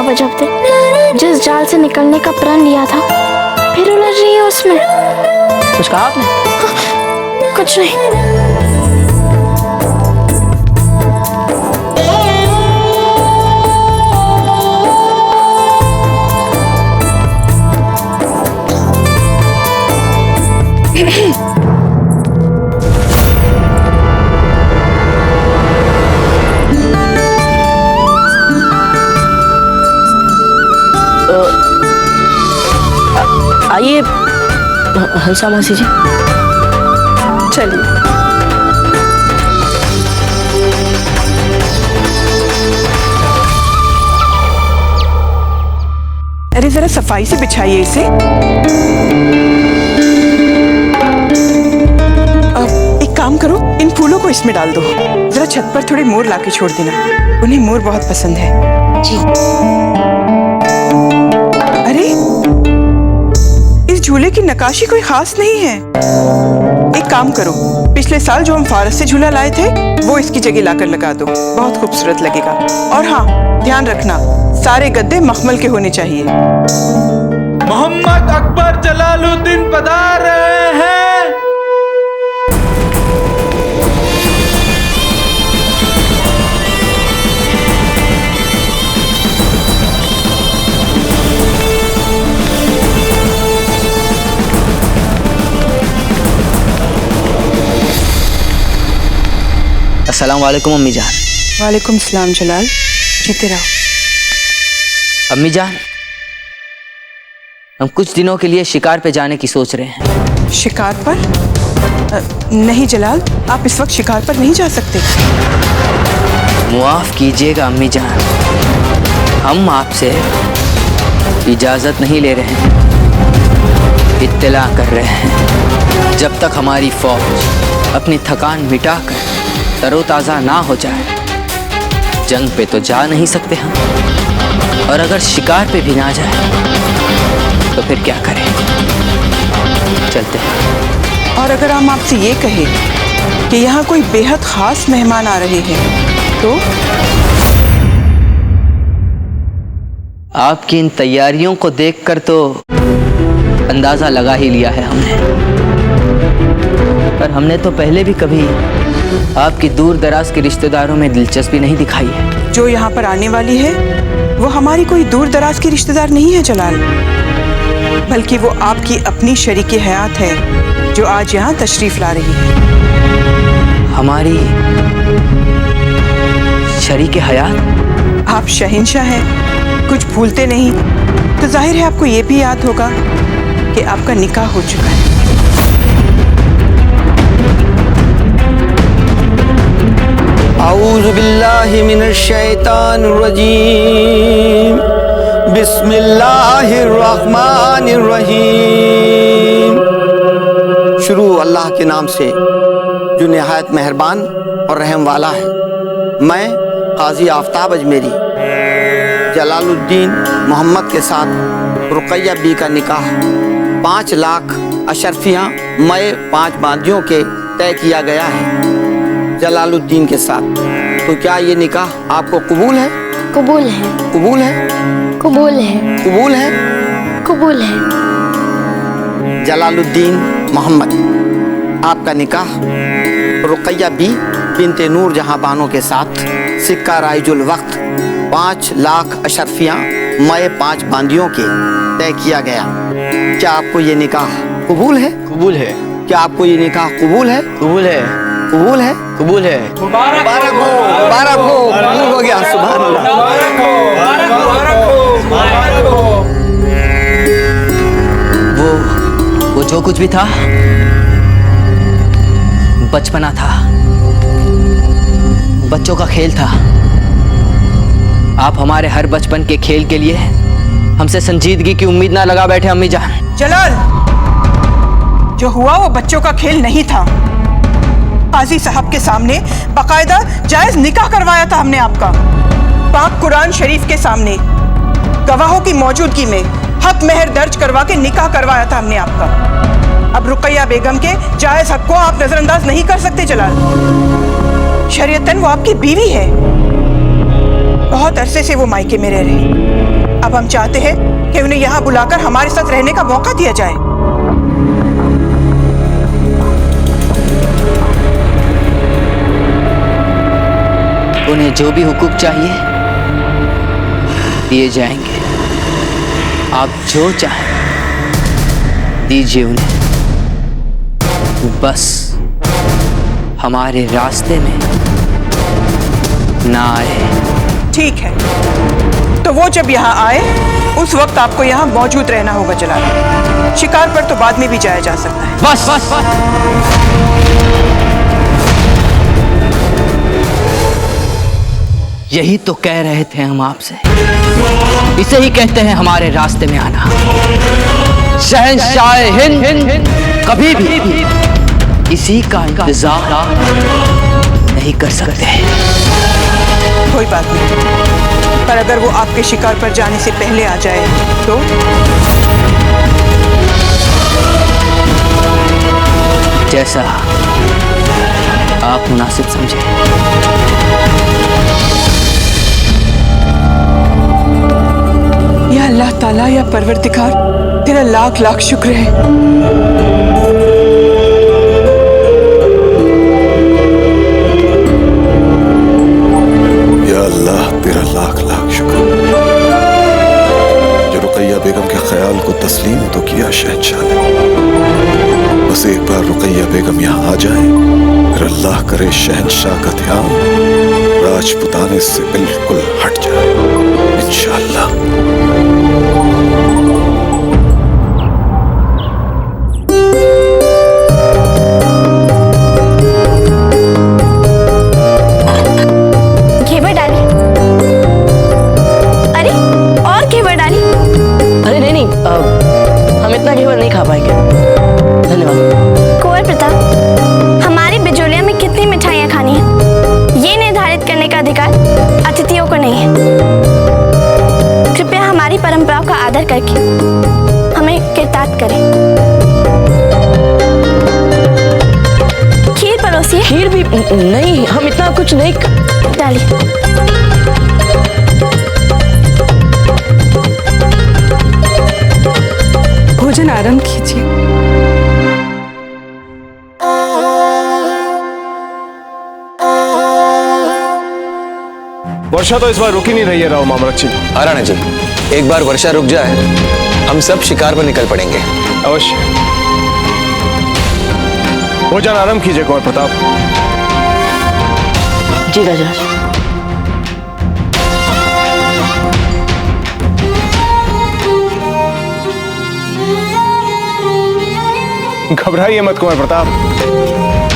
वो जब दिन जिस जाल से निकलने का प्रण लिया था, फिर उलझ रही है उसमें। कुछ कहा आपने? कुछ नहीं। आइए हंसा मासी जी। चलिए। अरे जरा सफाई से बिछाइए इसे। एक काम करो, इन फूलों को इसमें डाल दो। जरा छत पर थोड़े मोर लाके छोड़ देना, उन्हें मोर बहुत पसंद है। जी। अरे इस झूले की नक्काशी कोई खास नहीं है। एक काम करो, पिछले साल जो हम फारस से झूला लाए थे वो इसकी जगह लाकर लगा दो, बहुत खूबसूरत लगेगा। और हाँ, ध्यान रखना सारे गद्दे मखमल के होने चाहिए। मोहम्मद अकबर जलालुद्दीन पधार रहे हैं। अस्सलाम वालेकुम अम्मी जान। वालेकुम सलाम जलाल, जीते रहो। अम्मी जान, हम कुछ दिनों के लिए शिकार पे जाने की सोच रहे हैं। शिकार पर? नहीं जलाल, आप इस वक्त शिकार पर नहीं जा सकते। मुआफ कीजिएगा अम्मी जान, हम आपसे इजाजत नहीं ले रहे हैं, इत्तला कर रहे हैं। जब तक हमारी फौज अपनी थकान मिटाकर तरोताज़ा ना हो जाए, जंग पे तो जा नहीं सकते हम। और अगर शिकार पे भी ना जाए तो फिर क्या करें? चलते हैं। और अगर हम आपसे ये कहें कि यहाँ कोई बेहद खास मेहमान आ रहे हैं तो? आपकी इन तैयारियों को देखकर तो अंदाजा लगा ही लिया है हमने, पर हमने तो पहले भी कभी आपकी दूर दराज के रिश्तेदारों में दिलचस्पी नहीं दिखाई है। जो यहाँ पर आने वाली है वो हमारी कोई दूर दराज की रिश्तेदार नहीं है जलाल, बल्कि वो आपकी अपनी शरीके हयात है जो आज यहाँ तशरीफ ला रही है। हमारी शरीके हयात? आप शहंशाह हैं, कुछ भूलते नहीं, तो जाहिर है आपको ये भी याद होगा कि आपका निकाह हो चुका है। औज़ु बिल्लाहि मिनश शैतानिर रजीम, बिस्मिल्लाहिर रहमानिर रहीम। शुरू अल्लाह के नाम से जो निहायत मेहरबान और रहम वाला है। मैं काजी आफ्ताब अजमेरी जलालुद्दीन मोहम्मद के साथ रुकैया बी का निकाह 5 लाख अशरफियाँ मय 5 बांदियों के तय किया गया है जलालुद्दीन के साथ। तो क्या ये निकाह आपको कबूल है? कबूल है। कबूल है? कबूल है। कबूल है? कबूल है। जलालुद्दीन मोहम्मद, आपका निकाह रुकैया बी बिनते नूर जहाँ बानो के साथ सिक्का राइजुल वक्त 5 लाख अशरफियाँ मय 5 बांदियों के तय किया गया। क्या आपको ये निकाह कबूल है? कबूल है। क्या आपको ये निकाह कबूल है? कबूल है। कबूल है? कबूल है। मुबारक हो, मुबारक हो, कबूल हो गया। सुभान अल्लाह। वो जो कुछ भी था बचपना था, बच्चों का खेल था। आप हमारे हर बचपन के खेल के लिए हमसे संजीदगी की उम्मीद ना लगा बैठे अम्मी जान। जलाल, जो हुआ वो बच्चों का खेल नहीं था। काजी साहब के सामने बाकायदा जायज निकाह करवाया था हमने आपका, पाक कुरान शरीफ के सामने गवाहों की मौजूदगी में हक मेहर दर्ज करवा के निकाह करवाया था हमने आपका। अब रुकैया बेगम के जायज हक को आप नजरअंदाज नहीं कर सकते जलाल। शरीयतन वो आपकी बीवी है, बहुत अरसे से वो मायके में रह रही। अब हम चाहते हैं कि उन्हें यहाँ बुलाकर हमारे साथ रहने का मौका दिया जाए। उन्हें जो भी हुकूक चाहिए दिए जाएंगे। आप जो चाहें दीजिए उन्हें, बस हमारे रास्ते में ना आए। ठीक है, तो वो जब यहाँ आए उस वक्त आपको यहाँ मौजूद रहना होगा जलाल। शिकार पर तो बाद में भी जाया जा सकता है। बस बस बस। यही तो कह रहे थे हम आपसे, इसे ही कहते हैं हमारे रास्ते में आना। शहंशाह हिंद कभी भी किसी का इंतजार नहीं कर सकते। कोई बात नहीं, पर अगर वो आपके शिकार पर जाने से पहले आ जाए तो? जैसा आप मुनासिब समझे। या अल्लाह ताला, या परवरदिगार, तेरा लाख लाख शुक्र है। या अल्लाह, तेरा लाख लाख शुक्र। जो रुकैया बेगम के ख्याल को तस्लीम तो किया शहंशाह ने, बस एक बार रुकैया बेगम यहाँ आ जाए, फिर अल्लाह करे शहंशाह का ध्यान राजपुताने से बिल्कुल हट जाए इंशाअल्लाह। घेवर डाली। अरे और घेवर डाली। अरे नहीं, हम इतना घेवर नहीं खा पाएंगे, धन्यवाद। कुंवर प्रताप, हमारी बिजोलिया में कितनी मिठाइयाँ खानी है, ये निर्धारित करने का अधिकार अतिथियों को नहीं है। कृपया हमारी परंपराओं का आदर करके हमें कृतार्थ करें। खीर परोसिए। खीर भी नहीं, हम इतना कुछ नहीं डाली। भोजन आरंभ कीजिए। वर्षा तो इस बार रुक ही नहीं रही है राव मामरत जी। राणा जी, एक बार वर्षा रुक जाए, हम सब शिकार पर निकल पड़ेंगे। अवश्य। भोजन आरंभ कीजिए कुंवर प्रताप। जी राजा। घबराइए मत कुंवर प्रताप,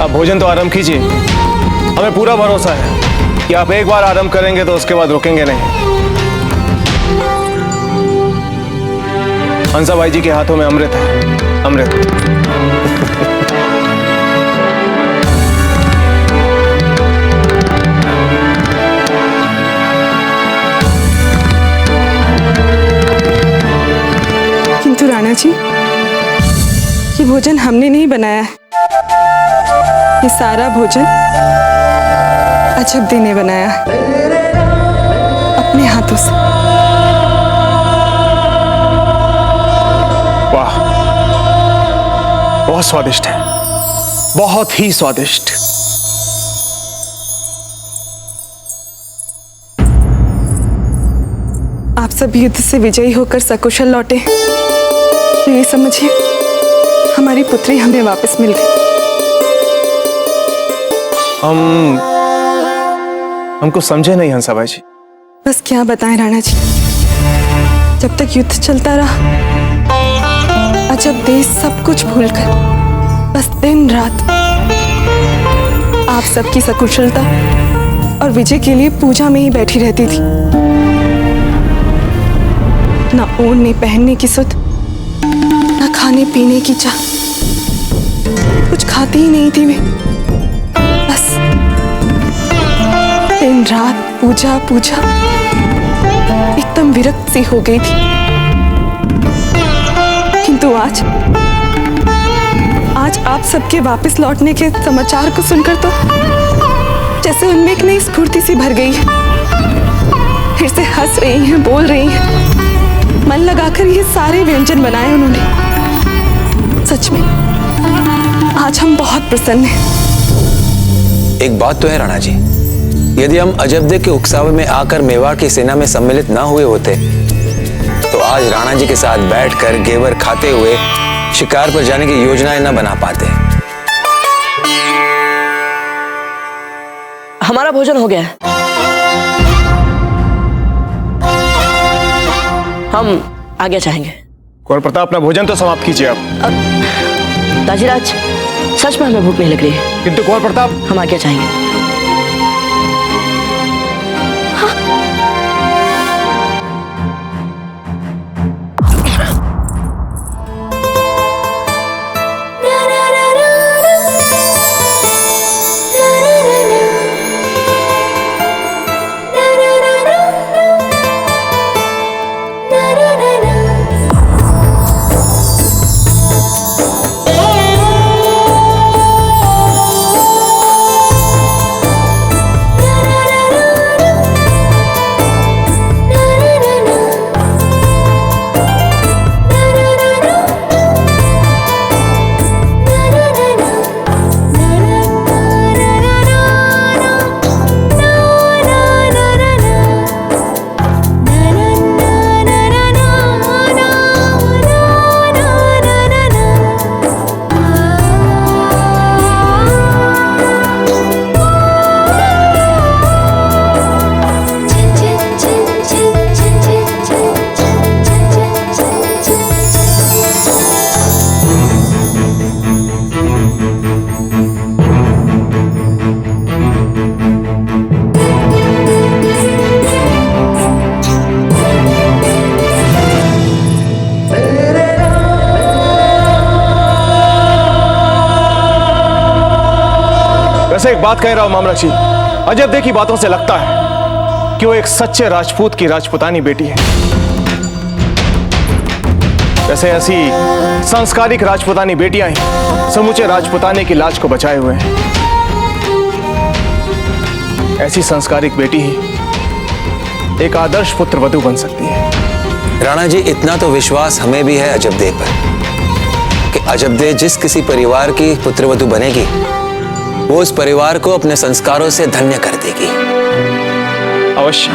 आप भोजन तो आरंभ कीजिए। हमें पूरा भरोसा है कि आप एक बार आरंभ करेंगे तो उसके बाद रुकेंगे नहीं। हंसा भाई जी के हाथों में अमृत है, अमृत। किंतु राणा जी, ये भोजन हमने नहीं बनाया है, ये सारा भोजन अजब दी ने बनाया है अपने हाथों से। वाह, बहुत स्वादिष्ट है, बहुत ही स्वादिष्ट। आप सब युद्ध से विजयी होकर सकुशल लौटे तो ये समझिए हमारी पुत्री हमें वापस मिल गई। हमको समझे नहीं हंसा भाई जी। बस क्या बताएं राणा जी, जब तक युद्ध चलता रहा, अजब देश सब कुछ भूलकर बस दिन रात आप सबकी सकुशलता और विजय के लिए पूजा में ही बैठी रहती थी। ना ओढ़ने पहनने की सुध, ना खाने पीने की चाह, कुछ खाती ही नहीं थी वे। बस दिन रात पूजा पूजा एकदम विरक्त सी हो गई थी। किंतु आज आप सबके वापस लौटने के समाचार को सुनकर तो जैसे उनमें एक नई स्फूर्ति सी भर गई है। फिर से हंस रही हैं, बोल रही हैं, मन लगाकर ये सारे व्यंजन बनाए उन्होंने। सच में आज हम बहुत प्रसन्न हैं। एक बात तो है राणा जी, यदि हम अजबदे के उकसावे में आकर मेवाड़ की सेना में सम्मिलित ना हुए होते तो आज राणा जी के साथ बैठकर घेवर खाते हुए शिकार पर जाने की योजनाएं न बना पाते। हमारा भोजन हो गया है, हम आगे चाहेंगे। कुंवर प्रताप, अपना भोजन तो समाप्त कीजिए आप। ताजीराज, सच में हमें भूख नहीं लग रही है। किंतु कुंवर प्रताप, हम आगे चाहेंगे। वैसे एक बात कह रहा हूं मामला जी, अजबदे की बातों से लगता है कि वो एक सच्चे राजपूत की राजपुतानी बेटी है। वैसे ऐसी संस्कारिक राजपुतानी बेटियां ही समूचे राजपुताने की लाज को बचाए हुए हैं। ऐसी संस्कारिक बेटी ही एक आदर्श पुत्र वधू बन सकती है। राणा जी, इतना तो विश्वास हमें भी है अजबदे पर कि अजबदे जिस किसी परिवार की पुत्रवधू बनेगी वो उस परिवार को अपने संस्कारों से धन्य कर देगी। अवश्य।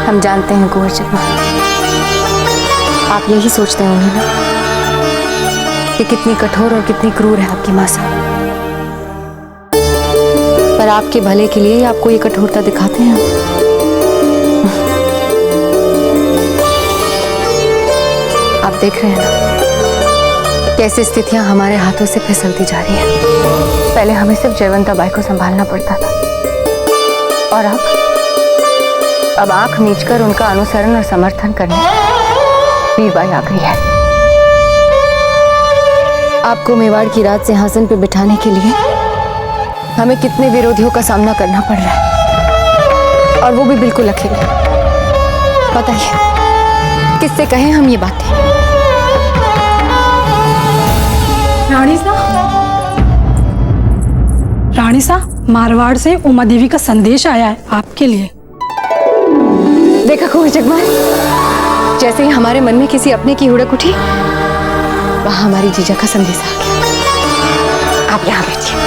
हम जानते हैं कुंवर जगमाल, आप यही सोचते होंगे ना कि कितनी कठोर और कितनी क्रूर है आपकी माँ साहब, पर आपके भले के लिए ही आपको ये कठोरता दिखाते हैं। आप देख रहे हैं ना कैसे स्थितियां हमारे हाथों से फिसलती जा रही हैं। पहले हमें सिर्फ जयवंता बाई को संभालना पड़ता था और अब आंख मीचकर उनका अनुसरण और समर्थन करने मीरबाई आ गई है। आपको मेवाड़ की राज सिंहासन पर बिठाने के लिए हमें कितने विरोधियों का सामना करना पड़ रहा है, और वो भी बिल्कुल अकेले। बताइए किससे कहें हम ये बातें? रानी साहब, मारवाड़ से उमा देवी का संदेश आया है आपके लिए। देखा कुंवर जगमाल, जैसे ही हमारे मन में किसी अपने की हुड़क उठी, वहां हमारी जीजा का संदेश आ गया। आप यहाँ बैठिए।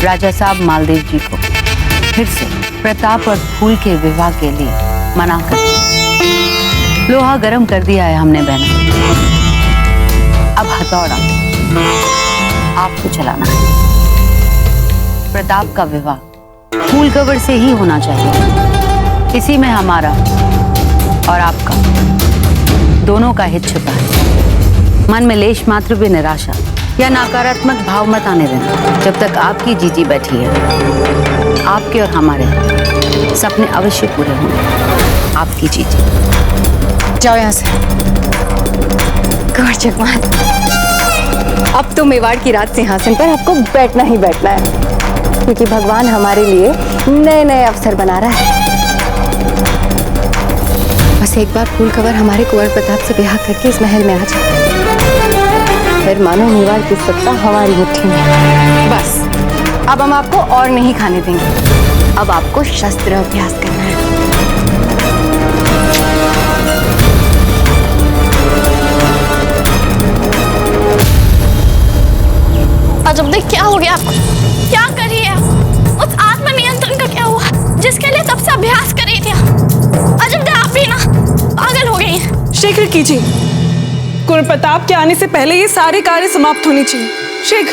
राजा साहब मालदेव जी को फिर से प्रताप और फूल के विवाह के लिए मना कर दिया। लोहा गर्म कर दिया है हमने बहन। अब हथौड़ा आपको चलाना है। प्रताप का विवाह फूल कवर से ही होना चाहिए। इसी में हमारा और आपका दोनों का हित छिपा है। मन में लेश मात्र भी निराशा या नकारात्मक भाव मत आने देना। जब तक आपकी जीजी बैठी है, आपके और हमारे सपने अवश्य पूरे होंगे। आपकी जीजी। जाओ यहाँ से। कुंवर जगमाल, अब तो मेवाड़ की राज सिंहासन पर आपको बैठना ही बैठना है, क्योंकि भगवान हमारे लिए नए नए अवसर बना रहा है। बस एक बार फूल कवर हमारे कुंवर प्रताप से ब्याह करके इस महल में आ जाए, फिर मानो मेवाड़ की सत्ता हमारी मुट्ठी में। बस अब हम आपको और नहीं खाने देंगे, अब आपको शस्त्र अभ्यास करना है। अजब देख, क्या हो गया आपको? क्या कर रही है? उस आत्मनियंत्रण का क्या हुआ जिसके लिए तब से अभ्यास कर रही थी? अजब देख, आप भी ना पागल हो गई हैं। शीघ्र कीजिए, कुंवर प्रताप के आने से पहले ये सारे कार्य समाप्त होने चाहिए। शीघ्र।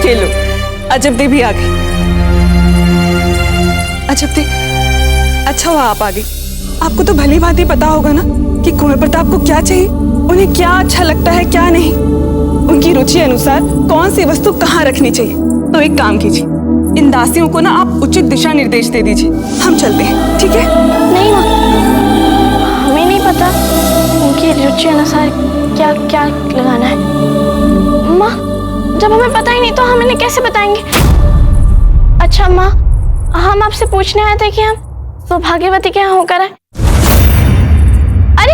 चलो, अजब दे भी आ गई। अजब दे, अच्छा हुआ आप आ गई। आपको तो भली भांति पता होगा ना कि कुंवर प्रताप को क्या चाहिए, उन्हें क्या अच्छा लगता है क्या नहीं, उनकी रुचि अनुसार कौन सी वस्तु कहाँ रखनी चाहिए। तो एक काम कीजिए, इन दासियों को ना आप उचित दिशा निर्देश दे दीजिए, हम चलते हैं, ठीक है? नहीं माँ, हमें नहीं पता उनकी रुचि अनुसार क्या क्या लगाना है। माँ, जब हमें पता ही नहीं तो हम इन्हें कैसे बताएंगे? अच्छा माँ, हम आपसे पूछने आए थे कि हम सौभाग्यवती के यहाँ होकर आए। अरे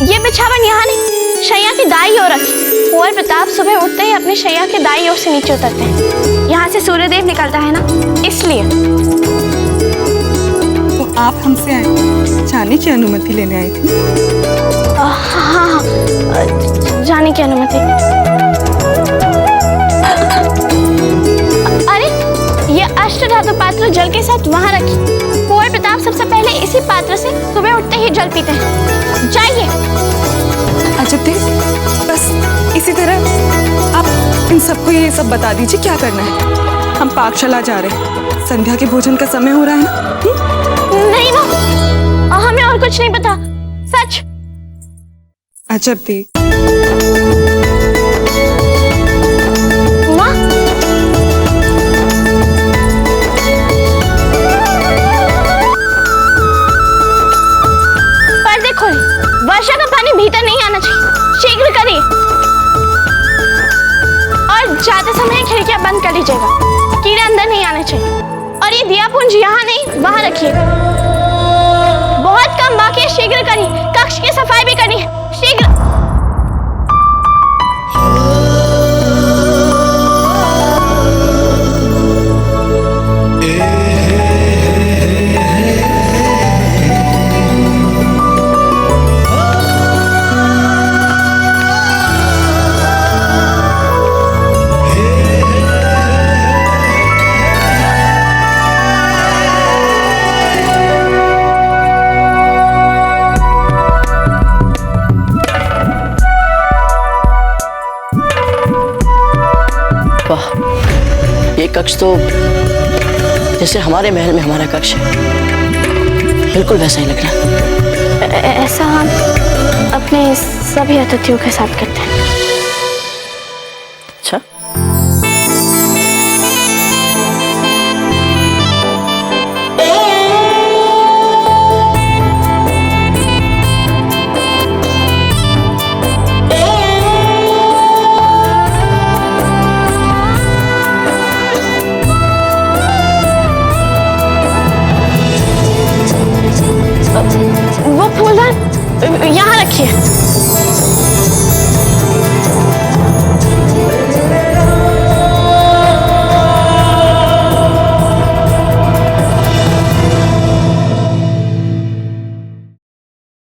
ये बिछावन यहाँ नहीं, शैया की दाई ओर रखी। कुंवर प्रताप सुबह उठते ही अपनी शैया के दाई ओर से नीचे उतरते हैं। यहाँ से सूर्यदेव निकलता है ना, इसलिए। तो आप हमसे आए जाने की अनुमति लेने आई थी? हाँ, जाने की अनुमति। अरे ये अष्टधातु पात्र जल के साथ वहाँ रखी। कुंवर प्रताप सबसे पहले इसी पात्र से सुबह उठते ही जल पीते हैं। जाइए। अजब दे, बस इसी तरह आप इन सबको ये सब बता दीजिए क्या करना है। हम पाकशाला जा रहे हैं, संध्या के भोजन का समय हो रहा है ना? नहीं माँ, हमें और कुछ नहीं पता, सच। अजब दे। माँ, पर्दे खोलिए, वर्षा का पानी भीतर नहीं आना चाहिए, शीघ्र करिए। और जाते समय खिड़कियां बंद कर लीजिएगा, कीड़े अंदर नहीं आने चाहिए। और ये दिया पुंज यहाँ नहीं वहाँ रखिए। बहुत कम बाकी है, शीघ्र करिए। कक्ष की सफाई भी करनी है, शीघ्र। ये कक्ष तो जैसे हमारे महल में हमारा कक्ष है, बिल्कुल वैसा ही लग रहा है। ऐसा हम अपने सभी अतिथियों के साथ करते हैं। अच्छा, वो फूलदान यहाँ रखिए।